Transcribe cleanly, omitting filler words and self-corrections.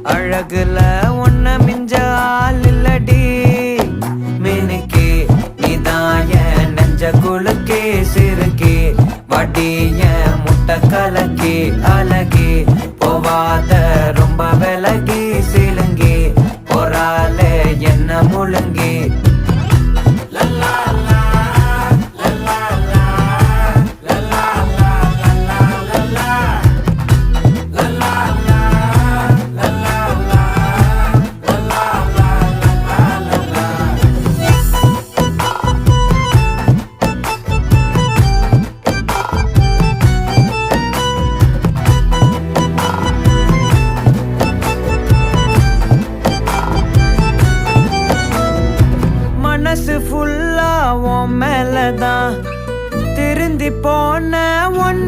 அழகுல ஒன்ன மிஞ்ச ஆள் இல்லடி மினுக்கே நீதான் என் நெஞ்ச குலுக்கே சிறுக்கே வடிய முட்டை கலக்கி அழகி போவாத ரொம்ப விலகி சிலுங்கி போறாலே என்ன முழுங்கி மனசு ஃபுல்லா உன் மேலதான் திருந்தி போன ஒன்ன